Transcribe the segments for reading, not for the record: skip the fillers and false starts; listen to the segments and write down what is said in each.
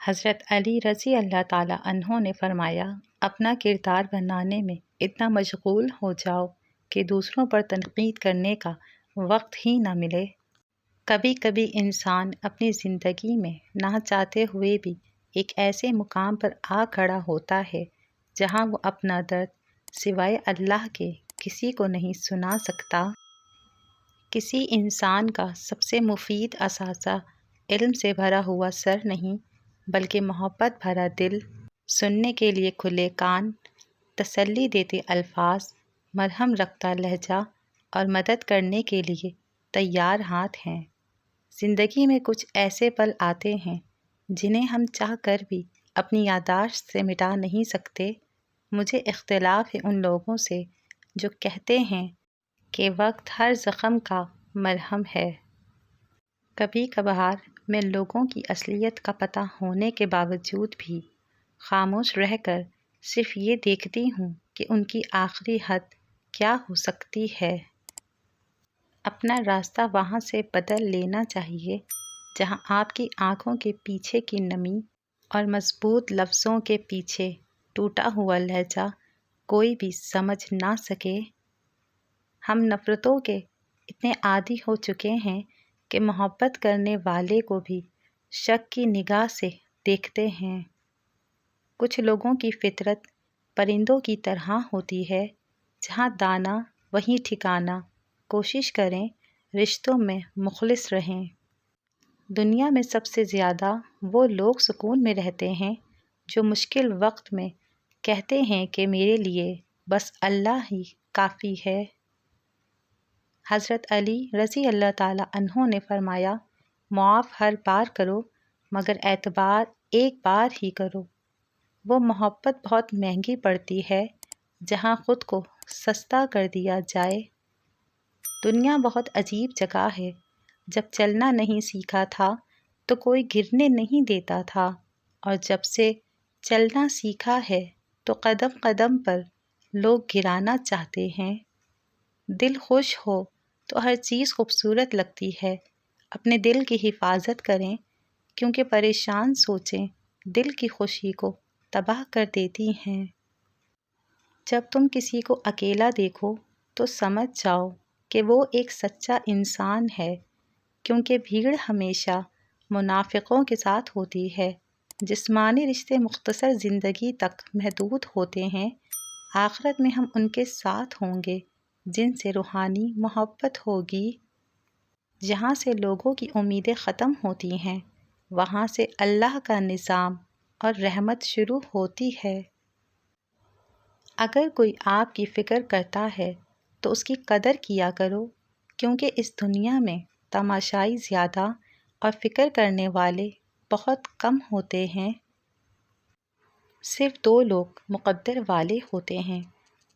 حضرت علی رضی اللہ تعالیٰ عنہ نے فرمایا، اپنا کردار بنانے میں اتنا مشغول ہو جاؤ کہ دوسروں پر تنقید کرنے کا وقت ہی نہ ملے۔ کبھی کبھی انسان اپنی زندگی میں نہ چاہتے ہوئے بھی ایک ایسے مقام پر آ کھڑا ہوتا ہے جہاں وہ اپنا درد سوائے اللہ کے کسی کو نہیں سنا سکتا۔ کسی انسان کا سب سے مفید اثاثہ علم سے بھرا ہوا سر نہیں بلکہ محبت بھرا دل، سننے کے لیے کھلے کان، تسلی دیتے الفاظ، مرہم رکھتا لہجہ اور مدد کرنے کے لیے تیار ہاتھ ہیں۔ زندگی میں کچھ ایسے پل آتے ہیں جنہیں ہم چاہ کر بھی اپنی یادداشت سے مٹا نہیں سکتے۔ مجھے اختلاف ہے ان لوگوں سے جو کہتے ہیں کہ وقت ہر زخم کا مرہم ہے۔ کبھی کبھار میں لوگوں کی اصلیت کا پتہ ہونے کے باوجود بھی خاموش رہ کر صرف یہ دیکھتی ہوں کہ ان کی آخری حد کیا ہو سکتی ہے۔ اپنا راستہ وہاں سے بدل لینا چاہیے جہاں آپ کی آنکھوں کے پیچھے کی نمی اور مضبوط لفظوں کے پیچھے ٹوٹا ہوا لہجہ کوئی بھی سمجھ نہ سکے۔ ہم نفرتوں کے اتنے عادی ہو چکے ہیں کہ محبت کرنے والے کو بھی شک کی نگاہ سے دیکھتے ہیں۔ کچھ لوگوں کی فطرت پرندوں کی طرح ہوتی ہے، جہاں دانا وہیں ٹھکانا۔ کوشش کریں رشتوں میں مخلص رہیں۔ دنیا میں سب سے زیادہ وہ لوگ سکون میں رہتے ہیں جو مشکل وقت میں کہتے ہیں کہ میرے لیے بس اللہ ہی کافی ہے۔ حضرت علی رضی اللہ تعالیٰ عنہ نے فرمایا، معاف ہر بار کرو مگر اعتبار ایک بار ہی کرو۔ وہ محبت بہت مہنگی پڑتی ہے جہاں خود کو سستا کر دیا جائے۔ دنیا بہت عجیب جگہ ہے۔ جب چلنا نہیں سیکھا تھا تو کوئی گرنے نہیں دیتا تھا، اور جب سے چلنا سیکھا ہے تو قدم قدم پر لوگ گرانا چاہتے ہیں۔ دل خوش ہو تو ہر چیز خوبصورت لگتی ہے۔ اپنے دل کی حفاظت کریں کیونکہ پریشان سوچیں دل کی خوشی کو تباہ کر دیتی ہیں۔ جب تم کسی کو اکیلا دیکھو تو سمجھ جاؤ کہ وہ ایک سچا انسان ہے، کیونکہ بھیڑ ہمیشہ منافقوں کے ساتھ ہوتی ہے۔ جسمانی رشتے مختصر زندگی تک محدود ہوتے ہیں، آخرت میں ہم ان کے ساتھ ہوں گے جن سے روحانی محبت ہوگی۔ جہاں سے لوگوں کی امیدیں ختم ہوتی ہیں وہاں سے اللہ کا نظام اور رحمت شروع ہوتی ہے۔ اگر کوئی آپ کی فکر کرتا ہے تو اس کی قدر کیا کرو، کیونکہ اس دنیا میں تماشائی زیادہ اور فکر کرنے والے بہت کم ہوتے ہیں۔ صرف دو لوگ مقدر والے ہوتے ہیں،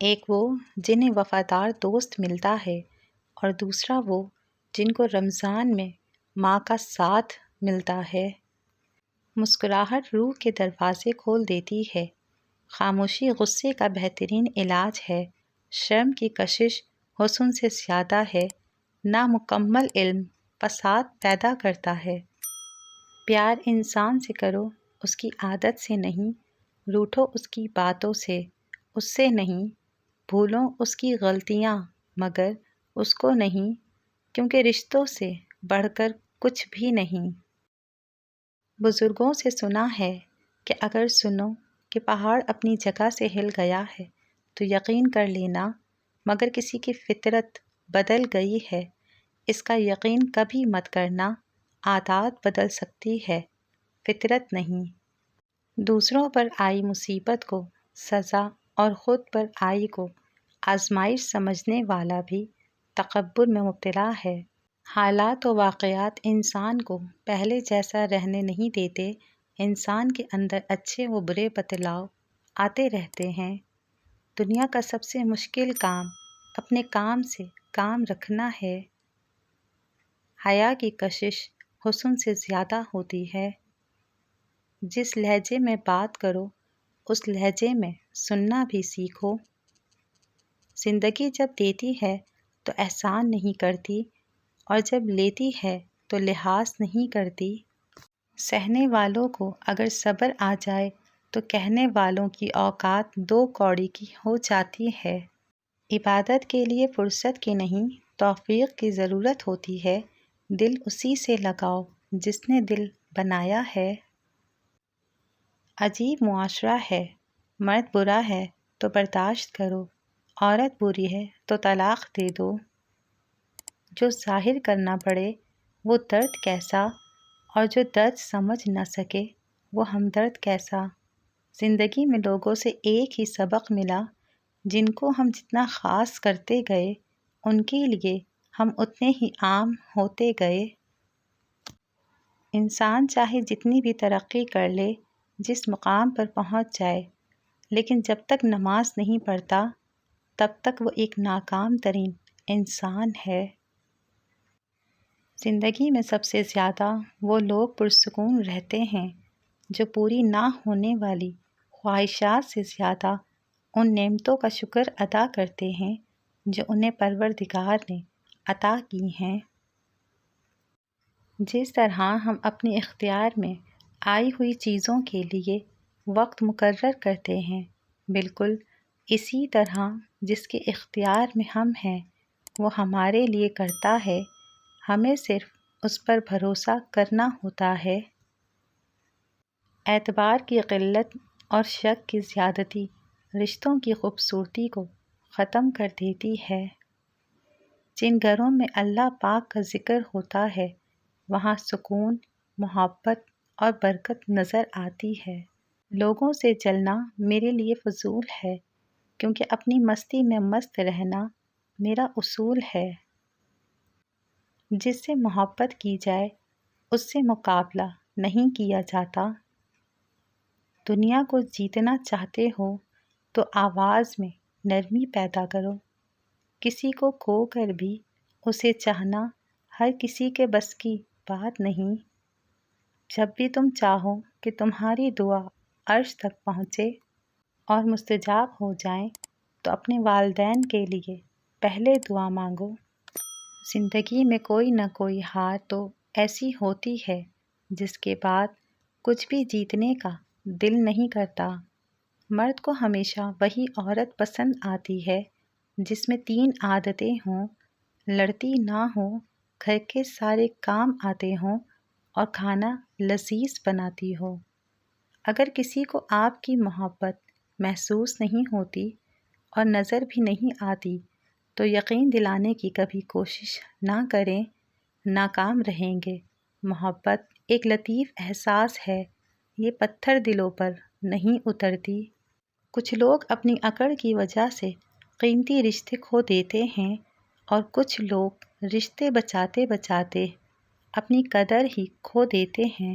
ایک وہ جنہیں وفادار دوست ملتا ہے اور دوسرا وہ جن کو رمضان میں ماں کا ساتھ ملتا ہے۔ مسکراہٹ روح کے دروازے کھول دیتی ہے۔ خاموشی غصے کا بہترین علاج ہے۔ شرم کی کشش حسن سے زیادہ ہے۔ نامکمل علم فساد پیدا کرتا ہے۔ پیار انسان سے کرو، اس کی عادت سے نہیں۔ روٹھو اس کی باتوں سے، اس سے نہیں۔ بھولو اس کی غلطیاں مگر اس کو نہیں، کیونکہ رشتوں سے بڑھ کر کچھ بھی نہیں۔ بزرگوں سے سنا ہے کہ اگر سنو کہ پہاڑ اپنی جگہ سے ہل گیا ہے تو یقین کر لینا، مگر کسی کی فطرت بدل گئی ہے اس کا یقین کبھی مت کرنا۔ عادات بدل سکتی ہے، فطرت نہیں۔ دوسروں پر آئی مصیبت کو سزا اور خود پر آئی کو آزمائش سمجھنے والا بھی تکبر میں مبتلا ہے۔ حالات و واقعات انسان کو پہلے جیسا رہنے نہیں دیتے۔ انسان کے اندر اچھے و برے بدلاؤ آتے رہتے ہیں۔ دنیا کا سب سے مشکل کام اپنے کام سے کام رکھنا ہے۔ حیا کی کشش حسن سے زیادہ ہوتی ہے۔ جس لہجے میں بات کرو اس لہجے میں سننا بھی سیکھو۔ زندگی جب دیتی ہے تو احسان نہیں کرتی، اور جب لیتی ہے تو لحاظ نہیں کرتی۔ سہنے والوں کو اگر صبر آ جائے تو کہنے والوں کی اوقات 2 کوڑی کی ہو جاتی ہے۔ عبادت کے لیے فرصت کی نہیں، توفیق کی ضرورت ہوتی ہے۔ دل اسی سے لگاؤ جس نے دل بنایا ہے۔ عجیب معاشرہ ہے، مرد برا ہے تو برداشت کرو، عورت بری ہے تو طلاق دے دو۔ جو ظاہر کرنا پڑے وہ درد کیسا، اور جو درد سمجھ نہ سکے وہ ہمدرد کیسا۔ زندگی میں لوگوں سے ایک ہی سبق ملا، جن کو ہم جتنا خاص کرتے گئے ان کے لیے ہم اتنے ہی عام ہوتے گئے۔ انسان چاہے جتنی بھی ترقی کر لے، جس مقام پر پہنچ جائے، لیکن جب تک نماز نہیں پڑھتا تب تک وہ ایک ناکام ترین انسان ہے۔ زندگی میں سب سے زیادہ وہ لوگ پرسکون رہتے ہیں جو پوری نہ ہونے والی خواہشات سے زیادہ ان نعمتوں کا شکر ادا کرتے ہیں جو انہیں پروردگار نے عطا کی ہیں۔ جس طرح ہم اپنے اختیار میں آئی ہوئی چیزوں کے لیے وقت مقرر کرتے ہیں، بالکل اسی طرح جس کے اختیار میں ہم ہیں وہ ہمارے لیے کرتا ہے، ہمیں صرف اس پر بھروسہ کرنا ہوتا ہے۔ اعتبار کی قلت اور شک کی زیادتی رشتوں کی خوبصورتی کو ختم کر دیتی ہے۔ جن گھروں میں اللہ پاک کا ذکر ہوتا ہے وہاں سکون، محبت اور برکت نظر آتی ہے۔ لوگوں سے جلنا میرے لیے فضول ہے، کیونکہ اپنی مستی میں مست رہنا میرا اصول ہے۔ جس سے محبت کی جائے اس سے مقابلہ نہیں کیا جاتا۔ دنیا کو جیتنا چاہتے ہو تو آواز میں نرمی پیدا کرو۔ کسی کو کھو کر بھی اسے چاہنا ہر کسی کے بس کی بات نہیں۔ جب بھی تم چاہو کہ تمہاری دعا عرش تک پہنچے اور مستجاب ہو جائیں تو اپنے والدین کے لیے پہلے دعا مانگو۔ زندگی میں کوئی نہ کوئی ہار تو ایسی ہوتی ہے جس کے بعد کچھ بھی جیتنے کا دل نہیں کرتا۔ مرد کو ہمیشہ وہی عورت پسند آتی ہے جس میں 3 عادتیں ہوں: لڑتی نہ ہو، گھر کے سارے کام آتے ہوں اور کھانا لذیذ بناتی ہو۔ اگر کسی کو آپ کی محبت محسوس نہیں ہوتی اور نظر بھی نہیں آتی تو یقین دلانے کی کبھی کوشش نہ کریں، ناکام رہیں گے۔ محبت ایک لطیف احساس ہے، یہ پتھر دلوں پر نہیں اترتی۔ کچھ لوگ اپنی اکڑ کی وجہ سے قیمتی رشتے کھو دیتے ہیں اور کچھ لوگ رشتے بچاتے بچاتے اپنی قدر ہی کھو دیتے ہیں۔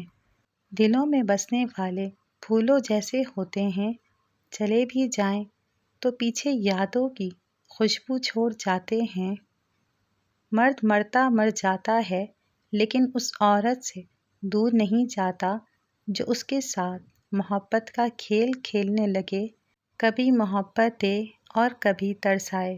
دلوں میں بسنے والے پھولوں جیسے ہوتے ہیں، چلے بھی جائیں تو پیچھے یادوں کی خوشبو چھوڑ جاتے ہیں۔ مرد مرتا مر جاتا ہے لیکن اس عورت سے دور نہیں جاتا جو اس کے ساتھ محبت کا کھیل کھیلنے لگے، کبھی محبت دے اور کبھی ترسائے۔